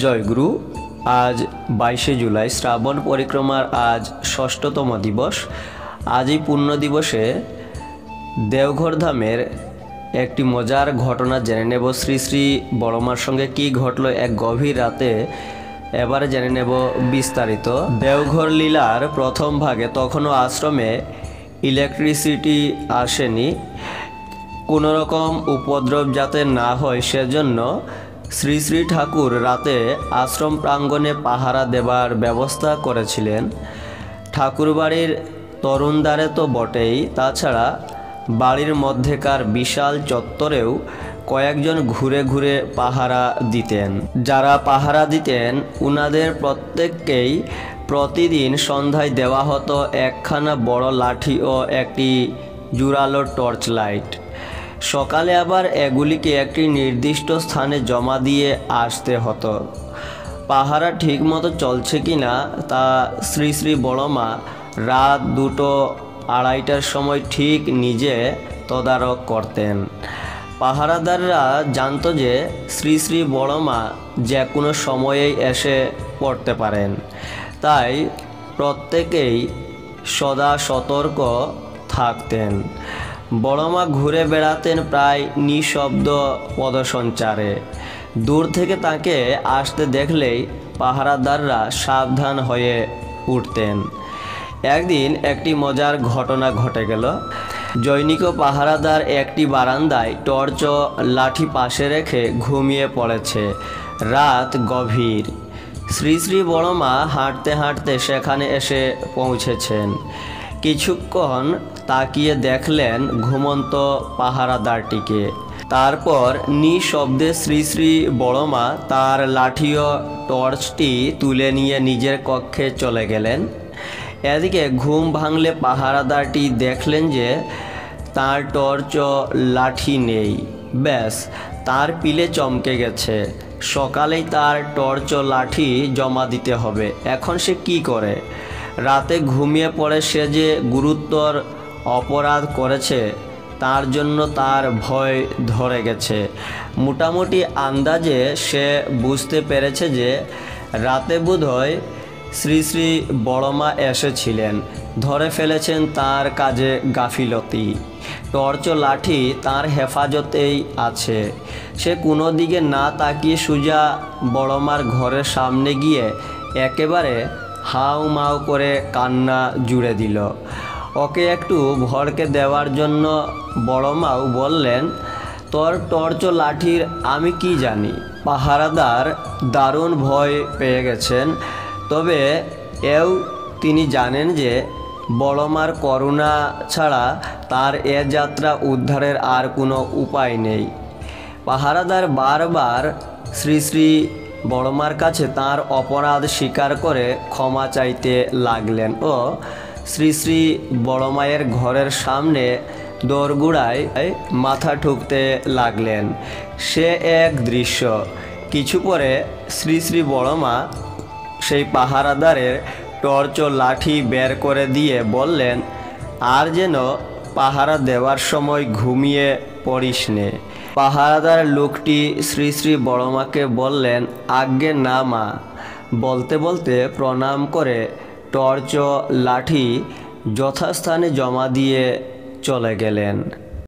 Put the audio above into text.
জয়গুরু। আজ 22শে জুলাই শ্রাবণ পরিক্রমার আজ ষষ্ঠতম দিবস। আজ এই পুণ্য দিবসে দেওঘর ধামের একটি মজার ঘটনা জেনে নেব। শ্রী শ্রী বড়মার সঙ্গে কি ঘটলো এক গভীর রাতে, এবারে জেনে নেব বিস্তারিত। দেওঘর লীলার প্রথম ভাগে তখনও আশ্রমে ইলেকট্রিসিটি আসেনি। কোনো রকম উপদ্রব যাতে না হয় সেজন্য শ্রী শ্রী ঠাকুর রাতে আশ্রম প্রাঙ্গণে পাহারা দেবার ব্যবস্থা করেছিলেন। ঠাকুরবাড়ির তরুণদ্বারে তো বটেই, তাছাড়া বাড়ির মধ্যেকার বিশাল চত্বরেও কয়েকজন ঘুরে ঘুরে পাহারা দিতেন। যারা পাহারা দিতেন উনাদের প্রত্যেককেই প্রতিদিন সন্ধ্যায় দেওয়া হতো একখানা বড় লাঠি ও একটি জোরালো টর্চ লাইট। সকালে আবার এগুলিকে একটি নির্দিষ্ট স্থানে জমা দিয়ে আসতে হতো। পাহারা ঠিকমতো চলছে কি না তা শ্রী শ্রী বড়মা রাত 2-2:30টার সময় ঠিক নিজে তদারক করতেন। পাহারাদাররা জানতো যে শ্রী শ্রী বড়মা যে কোনো সময়েই এসে পড়তে পারেন, তাই প্রত্যেকেই সদা সতর্ক থাকতেন। বড়মা ঘুরে বেড়াতেন প্রায় নিঃশব্দ পদসঞ্চারে। দূর থেকে তাকে আসতে দেখলেই পাহারাদাররা সাবধান হয়ে উঠতেন। একদিন একটি মজার ঘটনা ঘটে গেল। জৈনিক পাহারাদার একটি বারান্দায় টর্চ ও লাঠি পাশে রেখে ঘুমিয়ে পড়েছে। রাত গভীর। শ্রী শ্রী বড়মা হাঁটতে হাঁটতে সেখানে এসে পৌঁছেছেন। কিছুক্ষণ তাকিয়ে দেখলেন ঘুমন্ত পাহারাদারটিকে। তারপর নিঃশব্দে শ্রী শ্রী বড়মা তার লাঠি ও টর্চটি তুলে নিয়ে নিজের কক্ষে চলে গেলেন। এদিকে ঘুম ভাঙলে পাহারাদারটি দেখলেন যে তার টর্চ ও লাঠি নেই। ব্যাস, তার পিলে চমকে গেছে। সকালেই তার টর্চ ও লাঠি জমা দিতে হবে। এখন সে কি করে? রাতে ঘুমিয়ে পড়ে সে যে গুরুতর অপরাধ করেছে তার জন্য তার ভয় ধরে গেছে। মোটামুটি আন্দাজে সে বুঝতে পেরেছে যে রাতে বোধহয় শ্রী শ্রী বড়মা এসেছিলেন, ধরে ফেলেছেন তার কাজে গাফিলতি। টর্চ লাঠি তার হেফাজতেই আছে। সে কোনো দিকে না তাকিয়ে সোজা বড়মার ঘরের সামনে গিয়ে একেবারে হাউ মাউ করে কান্না জুড়ে দিল। ওকে একটু ভড়কে দেওয়ার জন্য বড়মাও বললেন, তোর টর্চ লাঠির আমি কি জানি। পাহারাদার দারুণ ভয় পেয়ে গেছেন, তবে এও তিনি জানেন যে বড়মার করুণা ছাড়া তার এ যাত্রা উদ্ধারের আর কোনো উপায় নেই। পাহারাদার বারবার শ্রী শ্রী বড়মার কাছে তার অপরাধ স্বীকার করে ক্ষমা চাইতে লাগলেন ও শ্রী শ্রী বড়মায়ের ঘরের সামনে দোরগোড়ায় মাথা ঠুকতে লাগলেন। সে এক দৃশ্য। কিছু পরে শ্রী শ্রী বড়মা সেই পাহারাদারের টর্চ ও লাঠি বের করে দিয়ে বললেন, আর যেন পাহারা দেওয়ার সময় ঘুমিয়ে পড়িস নে। পাহারাদার লোকটি শ্রী শ্রী বড়মাকে বললেন, আজ্ঞে না মা। বলতে বলতে প্রণাম করে টর্চ ও লাঠি যথাস্থানে জমা দিয়ে চলে গেলেন।